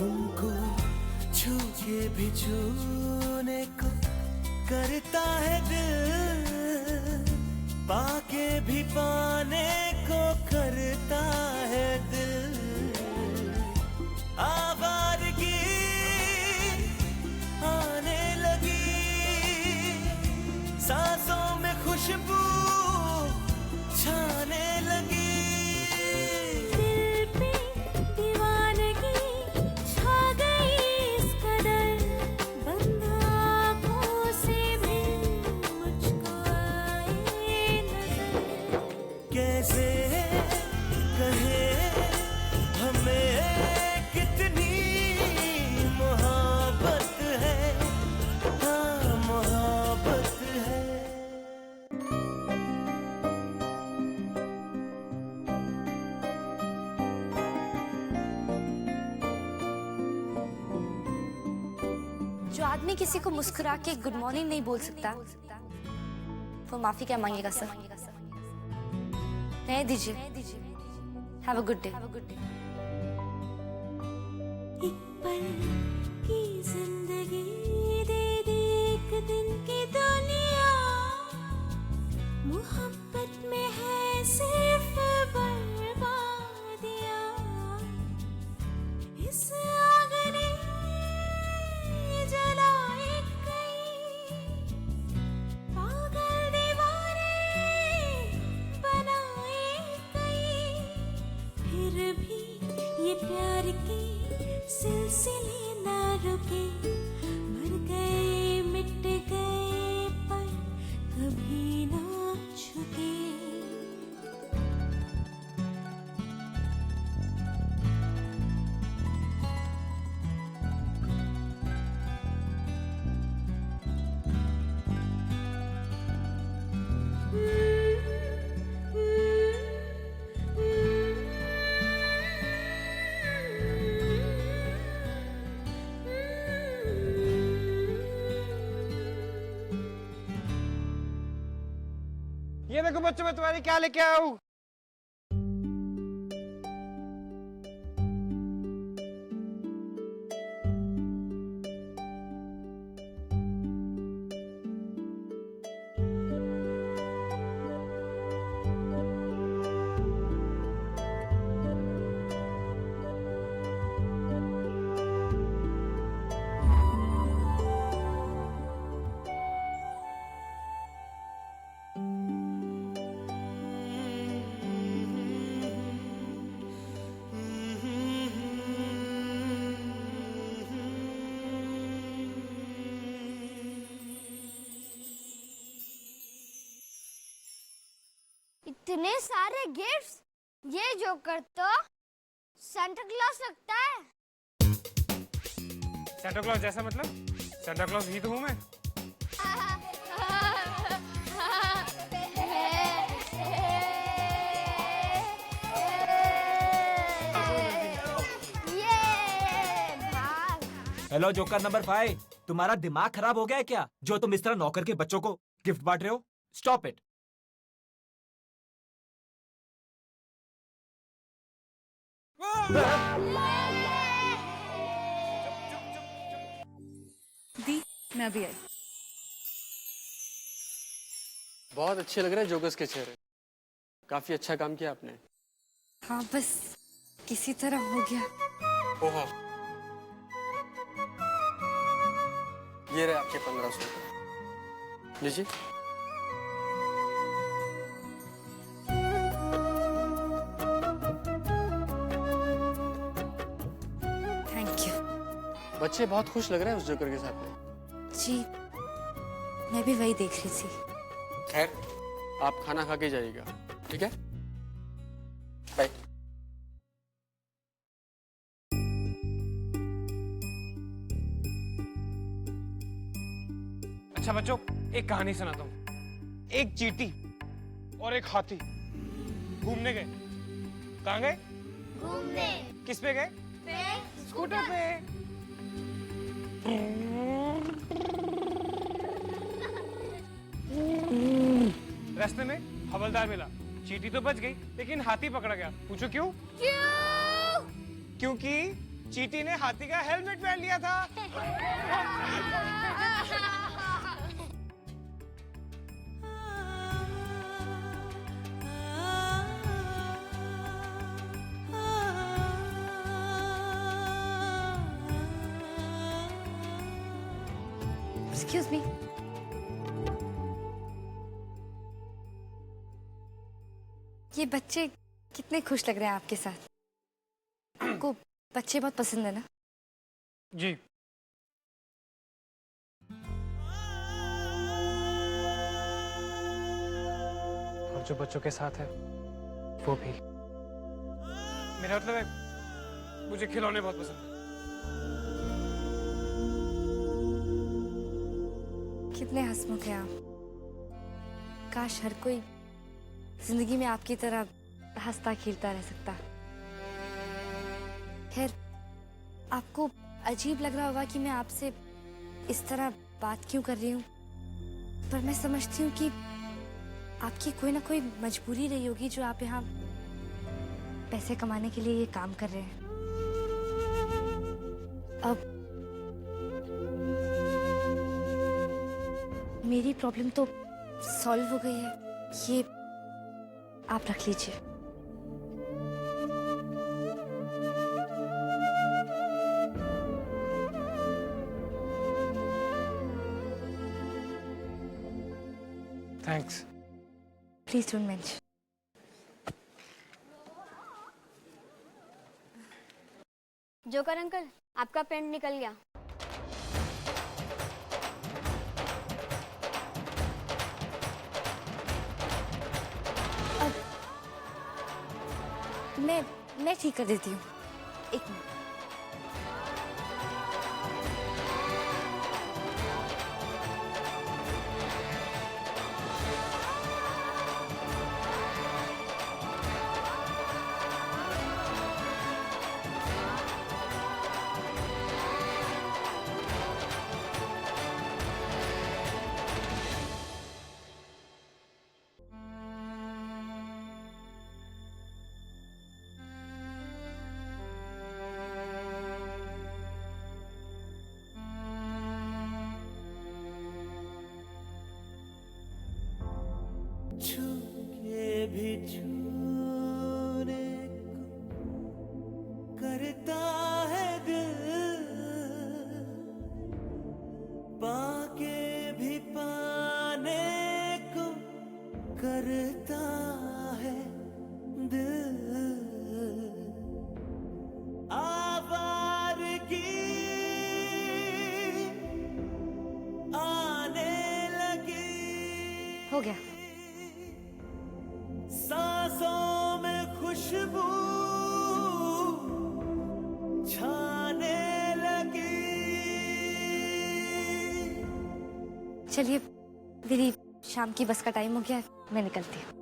तुमको छू के भी छूने को करता है दिल, पाके भी पाने को करता है दिल। आवारगी आने लगी, सांसों में खुशबू छाने लगी। कैसे कहे हमें कितनी मोहब्बत है, हाँ मोहब्बत है। जो आदमी किसी को मुस्कुरा के गुड मॉर्निंग नहीं बोल सकता, वो माफी क्या मांगेगा सर? नहीं दीजिए। Have a good day. एक पल की जिंदगी दे दे एक दिन की दुनिया, मोहब्बत में है सिर्फ बर्बादियां। इस आग ने जलाए कई, पागल दीवाने बनाए कई, फिर भी ये प्यार के सिलसिले ना रुके। मर गए मिट गए पर कभी ना झुके। ये देखो बच्चों, मैं तुम्हारी क्या लेके आया हूँ। इतने सारे गिफ्ट्स, ये जोकर तो सांता क्लॉस लगता है। सेंटा क्लॉज जैसा मतलब? सेंटा क्लॉज ही तो हूँ मैं। हेलो जोकर नंबर 5, तुम्हारा दिमाग खराब हो गया है क्या, जो तुम इस तरह नौकर के बच्चों को गिफ्ट बांट रहे हो? Stop it. दी, मैं अभी आई। बहुत अच्छे लग रहे हैं जोकर्स के चेहरे। काफी अच्छा काम किया आपने। हाँ बस किसी तरह हो गया। ओहो, ये रहे आपके 1500 रुपये। लीजिए। Thank you. बच्चे बहुत खुश लग रहे हैं उस जोकर के साथ में। जी मैं भी वही देख रही थी। खैर, आप खाना खा के जाइएगा, ठीक है? बाय। अच्छा बच्चों, एक कहानी सुनाता हूँ। एक चींटी और एक हाथी घूमने गए। कहाँ गए? घूमने। किस पे गए? स्कूटर पे। रास्ते में हवलदार मिला। चींटी तो बच गई, लेकिन हाथी पकड़ा गया। पूछो क्यों? क्यों? क्योंकि चीटी ने हाथी का हेलमेट पहन लिया था। एक्सक्यूज मी, ये बच्चे कितने खुश लग रहे हैं आपके साथ। आपको बच्चे बहुत पसंद है ना? जी। और जो बच्चों के साथ है वो भी। मेरा मतलब है मुझे खिलौने बहुत पसंद है। कितने हंसमुख हैं आप। काश हर कोई जिंदगी में आपकी तरह हंसता खेलता रह सकता। खैर, आपको अजीब लग रहा होगा कि मैं आपसे इस तरह बात क्यों कर रही हूँ, पर मैं समझती हूँ कि आपकी कोई ना कोई मजबूरी रही होगी जो आप यहाँ पैसे कमाने के लिए ये काम कर रहे हैं। अब मेरी प्रॉब्लम तो सॉल्व हो गई है, ये आप रख लीजिए। Thanks. Please don't mention. Joker uncle, आपका पेंट निकल गया। मैं ठीक कर देती हूँ, एक मिनट। छू के भी छूने को करता है दिल, पाके भी पाने को करता है दिल। आवारगी आने लगी, हो गया। सांसों में खुशबू छाने लगी। चलिए, मेरी शाम की बस का टाइम हो गया है, मैं निकलती हूँ।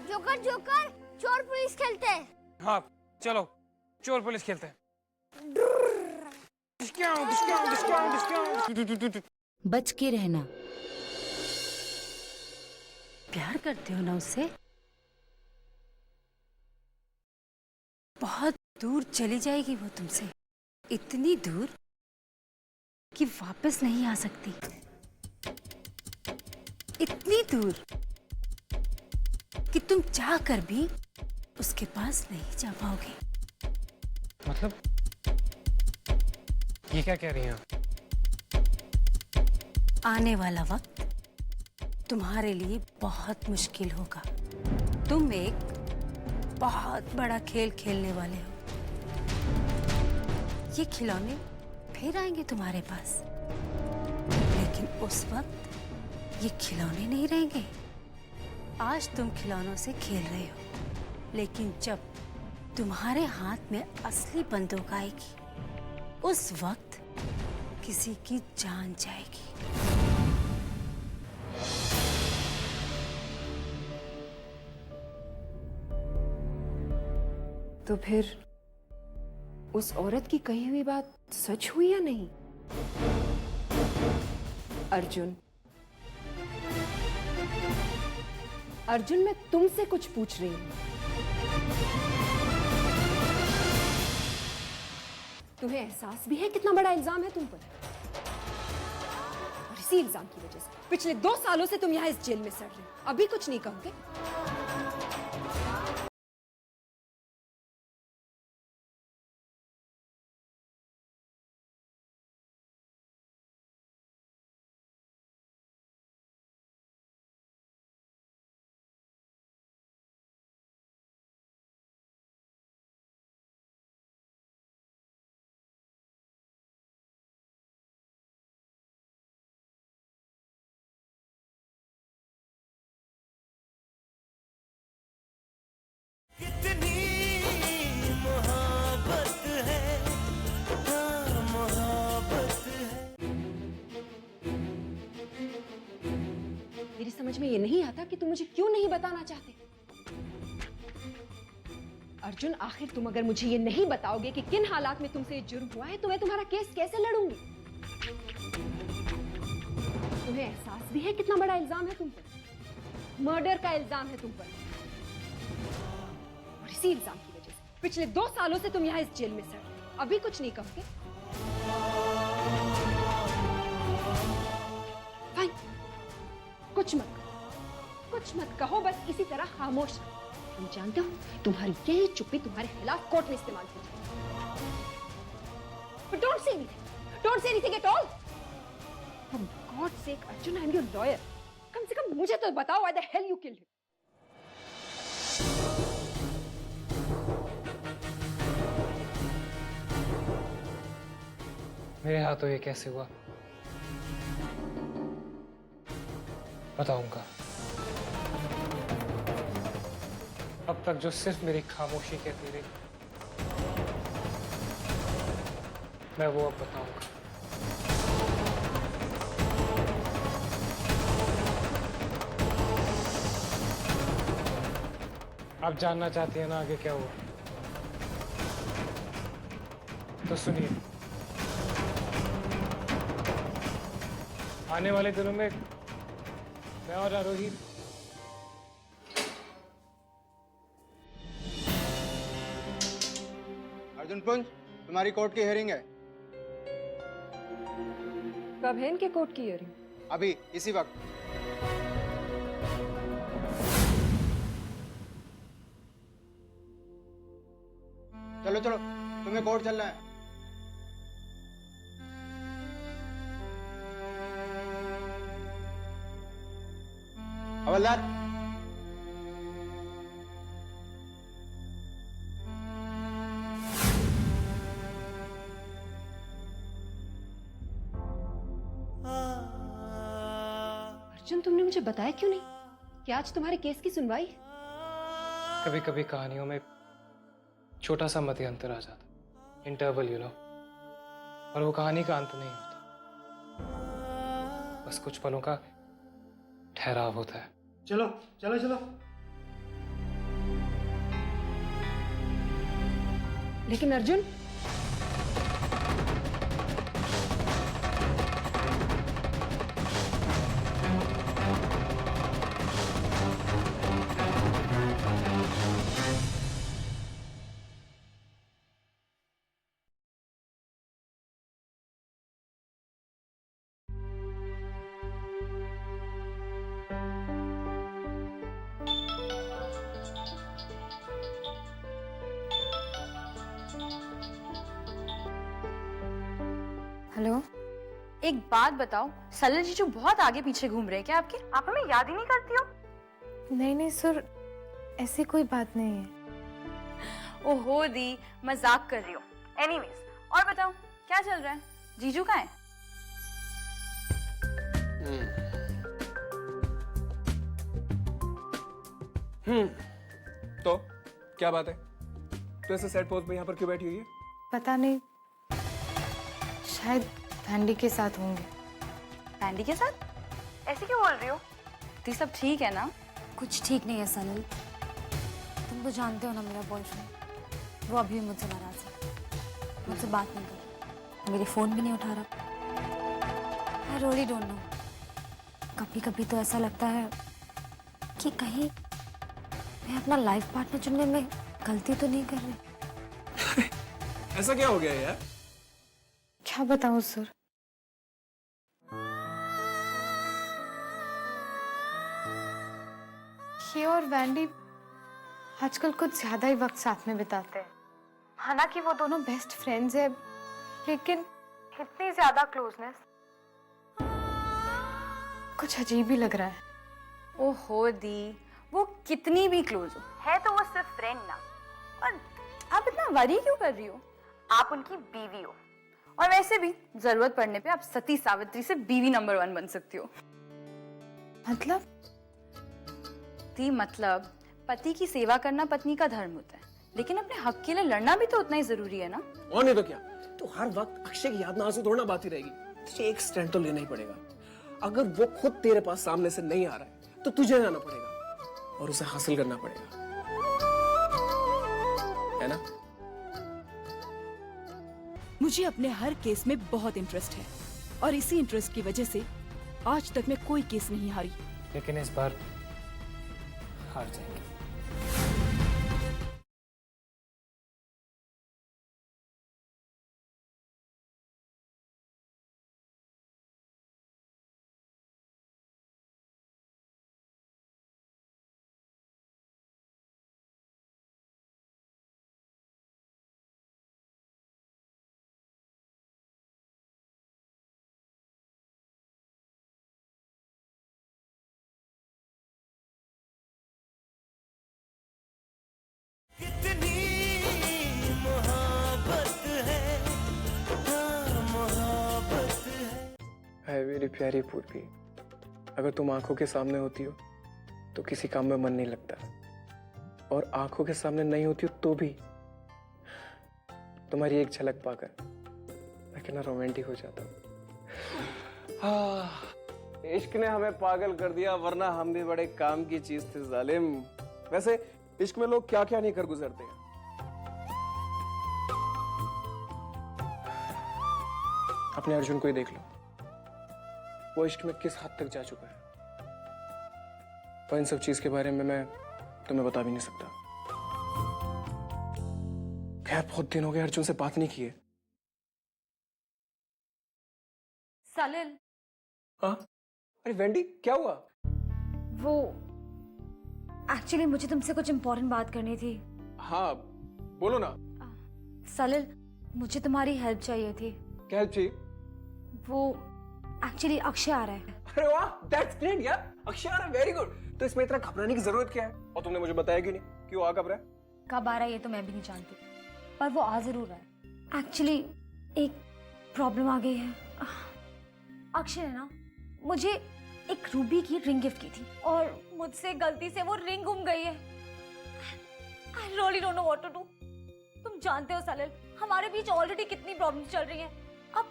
जोकर जोकर, चोर पुलिस खेलते हैं। हाँ चलो चोर पुलिस खेलते हैं। बच के रहना। प्यार करते हो ना उससे? बहुत दूर चली जाएगी वो तुमसे, इतनी दूर कि वापस नहीं आ सकती, इतनी दूर कि तुम चाह कर भी उसके पास नहीं जा पाओगे। मतलब ये क्या कह रही हैं आप? आने वाला वक्त तुम्हारे लिए बहुत मुश्किल होगा। तुम एक बहुत बड़ा खेल खेलने वाले हो। ये खिलौने फिर आएंगे तुम्हारे पास, लेकिन उस वक्त ये खिलौने नहीं रहेंगे, आज तुम खिलौनों से खेल रहे हो, लेकिन जब तुम्हारे हाथ में असली बंदूक आएगी, उस वक्त किसी की जान जाएगी। तो फिर उस औरत की कही हुई बात सच हुई या नहीं? अर्जुन, अर्जुन, मैं तुमसे कुछ पूछ रही हूं। तुम्हें एहसास भी है कितना बड़ा इल्जाम है तुम पर? और इसी इल्जाम की वजह से पिछले 2 सालों से तुम यहां इस जेल में सड़ रहे हो। अभी कुछ नहीं कहोगे? कितनी मोहब्बत है, हाँ मोहब्बत है। मेरी समझ में ये नहीं आता कि तुम मुझे क्यों नहीं बताना चाहते। अर्जुन, आखिर तुम अगर मुझे ये नहीं बताओगे कि किन हालात में तुमसे ये जुर्म हुआ है, तो मैं तुम्हारा केस कैसे लड़ूंगी? तुम्हें एहसास भी है कितना बड़ा इल्जाम है तुम पर? मर्डर का इल्जाम है तुम पर। और इसी इल्जाम की वजह से पिछले 2 सालों से तुम यहां इस जेल में सड़ रहे हो। अभी कुछ नहीं कहोगे? फाइन, कुछ मत कहो, बस इसी तरह खामोश रहो। तुम जानते हो, तुम्हारी यही चुप्पी तुम्हारे खिलाफ कोर्ट में इस्तेमाल की जाएगी। But don't say anything at all. For God's sake, Arjun, I'm your lawyer. कम से कम मुझे तो बताओ, why the hell you killed him? मेरे हाथों ये कैसे हुआ बताऊंगा। अब तक जो सिर्फ मेरी खामोशी कहती रही, मैं वो अब बताऊंगा। आप जानना चाहती हैं ना आगे क्या हुआ? तो सुनिए, आने वाले दिनों में मैं और आरोही अर्जुन पुंज, तुम्हारी कोर्ट की हियरिंग है कब है इनके कोर्ट की हियरिंग? अभी इसी वक्त। चलो चलो, तुम्हें कोर्ट चलना है। हवलदार, अर्जुन, तुमने मुझे बताया क्यों नहीं कि आज तुम्हारे केस की सुनवाई है? कभी कभी कहानियों में छोटा सा मध्य अंतर आ जाता, इंटरवल यू नो, और वो कहानी का अंत नहीं होता, बस कुछ पलों का ठहराव होता है। चलो चलो चलो। लेकिन अर्जुन, हेलो, एक बात बताओ, सलल जीजू बहुत आगे पीछे घूम रहे हैं क्या आपके? आप हमें याद ही नहीं करती हो? नहीं सर, ऐसी कोई बात नहीं है। ओहो दी, मजाक कर रही हो। एनीवेज, और बताओ क्या चल रहा है? जीजू कहाँ है? तो क्या बात है? तो ऐसे सेट पोज में यहाँ पर क्यों बैठी हुई है? पता नहीं, शायद वैंडी के साथ होंगे। वैंडी के साथ? ऐसे क्यों बोल रही हो? तो सब ठीक है ना? कुछ ठीक नहीं है सनल। तुम तो जानते हो ना मेरा बॉयफ्रेंड, वो अभी भी मुझसे नाराज है, मुझसे बात नहीं कर रहा, मेरे फोन भी नहीं उठा रहा। I really don't know. कभी कभी तो ऐसा लगता है कि कहीं मैं अपना लाइफ पार्टनर चुनने में गलती तो नहीं कर रही। ऐसा क्या हो गया यार? क्या बताऊं सर? ये और वैंडी आजकल कुछ ज्यादा ही वक्त साथ में बिताते हैं। हालांकि वो दोनों बेस्ट फ्रेंड्स हैं, लेकिन इतनी ज्यादा क्लोजनेस कुछ अजीब ही लग रहा है। ओहो दी, वो कितनी भी क्लोज हो है तो वो सिर्फ फ्रेंड ना। और आप इतना वरी क्यों कर रही हो? आप उनकी बीवी हो, और वैसे भी जरूरत पड़ने पे आप सती सावित्री से बीवी नंबर 1 बन सकती हो। मतलब? दी मतलब पति की सेवा करना पत्नी का धर्म होता है, लेकिन अपने हक के लिए लड़ना भी तो उतना ही जरूरी है ना। और नहीं तो क्या? तो हर वक्त अक्षय की याद ना आंसू थोड़ा बात ही रहेगी। तुझे एक स्टैंड तो लेना ही पड़ेगा। अगर वो खुद तेरे पास सामने से नहीं आ रहा है तो तुझे जाना पड़ेगा और उसे हासिल करना पड़ेगा, है ना? मुझे अपने हर केस में बहुत इंटरेस्ट है और इसी इंटरेस्ट की वजह से आज तक मैं कोई केस नहीं हारी। लेकिन इस बार हार जाएंगे। कितनी मोहब्बत है, हाँ मोहब्बत है। मेरी प्यारी पूर्वी, अगर तुम आंखों के सामने होती हो तो किसी काम में मन नहीं लगता, और आंखों के सामने नहीं होती हो तो भी तुम्हारी एक झलक पाकर मैं कितना रोमांटिक हो जाता हूँ। इश्क ने हमें पागल कर दिया, वरना हम भी बड़े काम की चीज थे जालिम। वैसे इश्क में लोग क्या क्या नहीं कर गुजरते हैं। अपने अर्जुन को ही देख लो, वो इश्क में किस हद तक जा चुका है, पर इन सब चीज के बारे में मैं तुम्हें बता भी नहीं सकता। खैर, बहुत दिन हो गए अर्जुन से बात नहीं की है। सलिल। हाँ? अरे वेंडी, क्या हुआ? वो एक्चुअली मुझे तुमसे कुछ इम्पोर्टेंट बात करनी थी। हाँ, बोलो ना। सलिल, मुझे तुम्हारी हेल्प चाहिए थी। क्या हेल्प चाहिए? वो एक्चुअली अक्षय आ रहा है। अरे वाह, दैट्स ग्रेट यार, अक्षय आ रहा है, वेरी गुड। तो इसमें इतना घबराने की जरूरत क्या है? और तुमने मुझे बताया क्यों नहीं? क्यों आ कब रहा है? कब आ रहा है ये तो मैं भी नहीं जानती, पर वो आ जरूर रहा है। एक्चुअली एक प्रॉब्लम आ गई है। अक्षय ने ना मुझे एक रूबी की रिंग गिफ्ट की थी और मुझसे गलती से वो रिंग गुम गई है। I really don't know what to do। तुम जानते हो सलिल, हमारे बीच ऑलरेडी कितनी प्रॉब्लम्स चल रही हैं। अब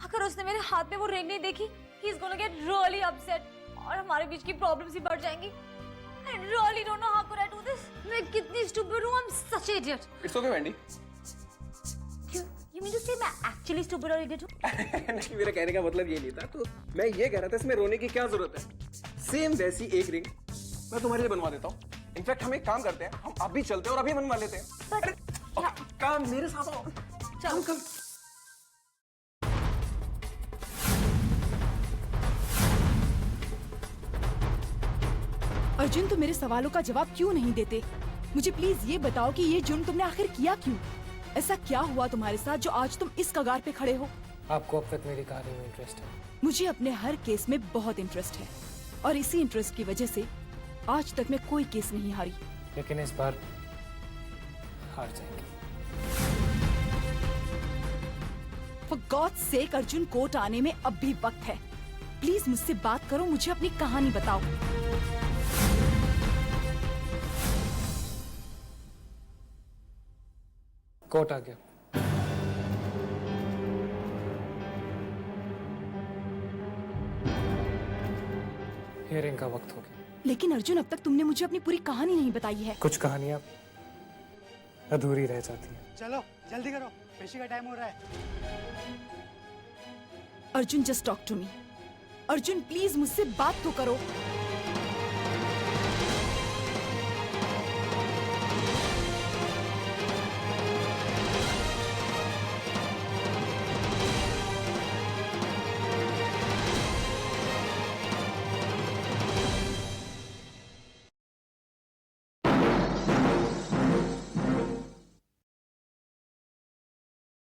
अगर उसने मेरे हाथ में वो रिंग नहीं देखी, he is gonna get really upset और हमारे बीच की प्रॉब्लम्स ही बढ़ जाएंगी। I really don't know how could I do this। मैं कितनी stupid हूँ, I'm such an idiot। It's okay Wendy. You mean to say मैं actually stupid और idiot हूँ? नहीं, मेरा कहने का मतलब ये नहीं था। तो मैं ये कह रहा था इसमें रोने की क्या जरूरत है? सेम वैसी एक रिंग मैं तुम्हारे लिए बनवा देता हूँ। इनफैक्ट हम एक काम करते हैं, हम अभी चलते हैं और अभी बनवा लेते हैं। अरे काम मेरे साथ आओ। चल कल। अर्जुन, तुम मेरे सवालों का जवाब क्यों नहीं देते? मुझे प्लीज ये बताओ कि ये जुर्म तुमने आखिर किया क्यों? ऐसा क्या हुआ तुम्हारे साथ जो आज तुम इस कगार पे खड़े हो? आपको अब तक मेरी कहानी में इंटरेस्ट है? मुझे अपने हर केस में बहुत इंटरेस्ट है और इसी इंटरेस्ट की वजह से आज तक मैं कोई केस नहीं हारी। लेकिन इस बार हार जाएंगे। For God's sake, Arjun, court आने में अब भी वक्त है। प्लीज मुझसे बात करो, मुझे अपनी कहानी बताओ। कोर्ट आ गया। हियरिंग का वक्त हो गया। लेकिन अर्जुन, अब तक तुमने मुझे अपनी पूरी कहानी नहीं बताई है। कुछ कहानियां अधूरी रह जाती हैं। चलो जल्दी करो, पेशी का टाइम हो रहा है। Arjun, just talk to me. Arjun please मुझसे बात तो करो।